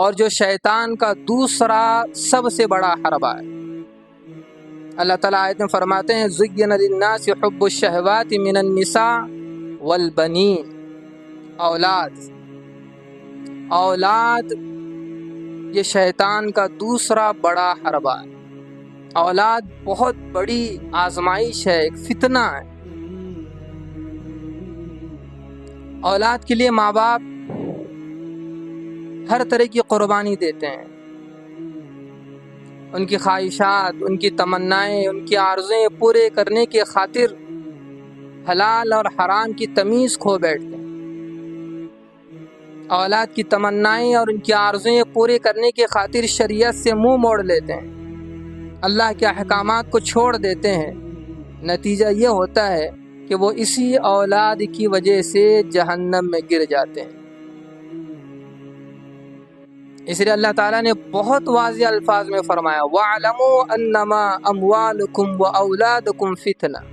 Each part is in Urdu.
اور جو شیطان کا دوسرا سب سے بڑا حربہ ہے۔ اللہ تعالیٰ آیت میں فرماتے ہیں زُيِّنَ لِلنَّاسِ حُبُّ الشَّهَوَاتِ مِنَ النِّسَاءِ وَالْبَنِينَ۔ اولاد یہ شیطان کا دوسرا بڑا حربہ ہے۔ اولاد بہت بڑی آزمائش ہے، ایک فتنہ ہے۔ اولاد کے لیے ماں باپ ہر طرح کی قربانی دیتے ہیں، ان کی خواہشات، ان کی تمنائیں، ان کی آرزویں پورے کرنے کی خاطر حلال اور حرام کی تمیز کھو بیٹھتے ہیں۔ اولاد کی تمنائیں اور ان کی آرزویں پورے کرنے کی خاطر شریعت سے منہ موڑ لیتے ہیں، اللہ کے احکامات کو چھوڑ دیتے ہیں۔ نتیجہ یہ ہوتا ہے کہ وہ اسی اولاد کی وجہ سے جہنم میں گر جاتے ہیں۔ اس لیے اللہ تعالیٰ نے بہت واضح الفاظ میں فرمایا وَاعْلَمُوا أَنَّمَا أَمْوَالُكُمْ وَأَوْلَادُكُمْ فِتْنَةٌ۔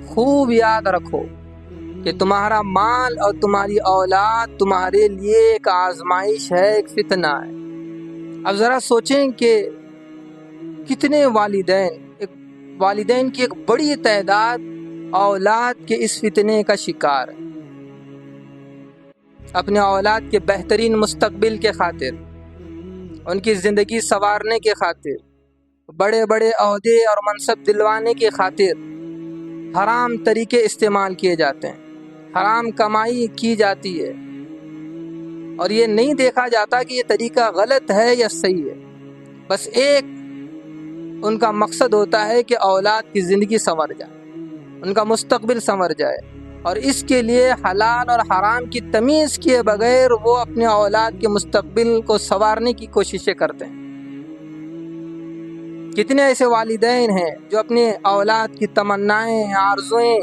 خوب یاد رکھو کہ تمہارا مال اور تمہاری اولاد تمہارے لیے ایک آزمائش ہے، ایک فتنہ ہے۔ اب ذرا سوچیں کہ کتنے والدین کی ایک بڑی تعداد اولاد کے اس فتنے کا شکار ہے۔ اپنے اولاد کے بہترین مستقبل کے خاطر، ان کی زندگی سنوارنے کے خاطر، بڑے بڑے عہدے اور منصب دلوانے کی خاطر حرام طریقے استعمال کیے جاتے ہیں، حرام کمائی کی جاتی ہے، اور یہ نہیں دیکھا جاتا کہ یہ طریقہ غلط ہے یا صحیح ہے۔ بس ایک ان کا مقصد ہوتا ہے کہ اولاد کی زندگی سنور جائے، ان کا مستقبل سنور جائے، اور اس کے لیے حلال اور حرام کی تمیز کیے بغیر وہ اپنے اولاد کے مستقبل کو سنوارنے کی کوششیں کرتے ہیں۔ کتنے ایسے والدین ہیں جو اپنے اولاد کی تمنائیں، آرزویں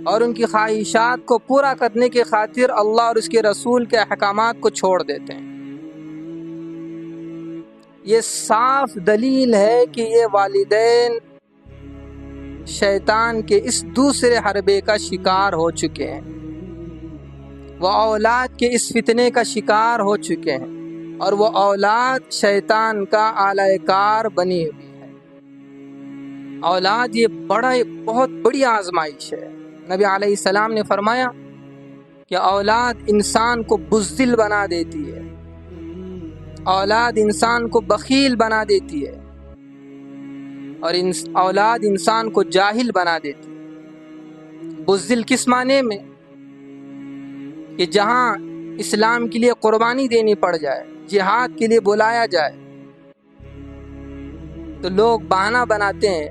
اور ان کی خواہشات کو پورا کرنے کی خاطر اللہ اور اس کے رسول کے احکامات کو چھوڑ دیتے ہیں۔ یہ صاف دلیل ہے کہ یہ والدین شیطان کے اس دوسرے حربے کا شکار ہو چکے ہیں، وہ اولاد کے اس فتنے کا شکار ہو چکے ہیں، اور وہ اولاد شیطان کا آلہ کار بنی ہوئی ہے۔ اولاد یہ بہت بڑی آزمائش ہے۔ نبی علیہ السلام نے فرمایا کہ اولاد انسان کو بزدل بنا دیتی ہے، اولاد انسان کو بخیل بنا دیتی ہے، اور اولاد انسان کو جاہل بنا دیتی ہے۔ بزدل کس معنی میں؟ کہ جہاں اسلام کے لیے قربانی دینی پڑ جائے، جہاد کے لیے بلایا جائے، تو لوگ بہانہ بناتے ہیں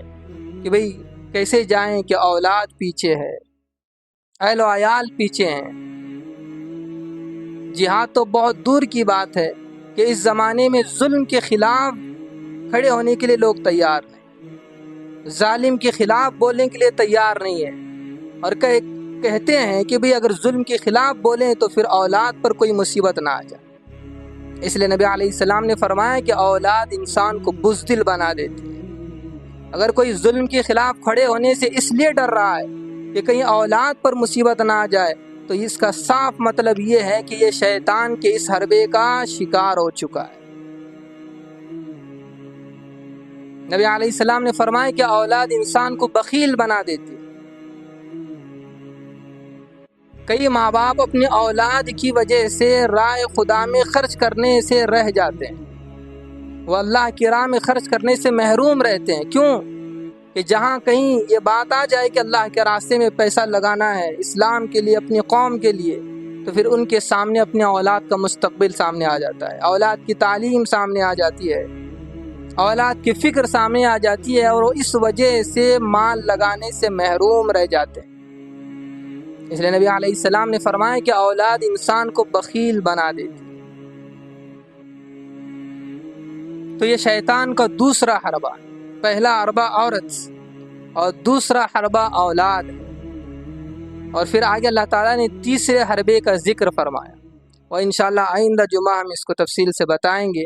کہ بھئی کیسے جائیں کہ اولاد پیچھے ہے، اہل و عیال پیچھے ہیں۔ جہاد تو بہت دور کی بات ہے کہ اس زمانے میں ظلم کے خلاف کھڑے ہونے کے لیے لوگ تیار نہیں، ظالم کے خلاف بولنے کے لیے تیار نہیں ہے، اور کہتے ہیں کہ بھئی اگر ظلم کے خلاف بولیں تو پھر اولاد پر کوئی مصیبت نہ آ جائے۔ اس لیے نبی علیہ السلام نے فرمایا کہ اولاد انسان کو بزدل بنا دیتی ہے۔ اگر کوئی ظلم کے خلاف کھڑے ہونے سے اس لیے ڈر رہا ہے کہ کہیں اولاد پر مصیبت نہ آ جائے، تو اس کا صاف مطلب یہ ہے کہ یہ شیطان کے اس حربے کا شکار ہو چکا ہے۔ نبی علیہ السلام نے فرمایا کہ اولاد انسان کو بخیل بنا دیتی ہے۔ کئی ماں باپ اپنی اولاد کی وجہ سے راہ خدا میں خرچ کرنے سے رہ جاتے ہیں، وہ اللہ کی راہ میں خرچ کرنے سے محروم رہتے ہیں۔ کیوں؟ کہ جہاں کہیں یہ بات آ جائے کہ اللہ کے راستے میں پیسہ لگانا ہے، اسلام کے لیے، اپنی قوم کے لیے، تو پھر ان کے سامنے اپنے اولاد کا مستقبل سامنے آ جاتا ہے، اولاد کی تعلیم سامنے آ جاتی ہے، اولاد کی فکر سامنے آ جاتی ہے، اور وہ اس وجہ سے مال لگانے سے محروم رہ جاتے ہیں۔ اس لیے نبی علیہ السلام نے فرمایا کہ اولاد انسان کو بخیل بنا دیتی ہے۔ تو یہ شیطان کا دوسرا حربہ، پہلا حربہ عورت اور دوسرا حربہ اولاد ہے، اور پھر آگے اللہ تعالیٰ نے تیسرے حربے کا ذکر فرمایا، اور انشاءاللہ آئندہ جمعہ ہم اس کو تفصیل سے بتائیں گے۔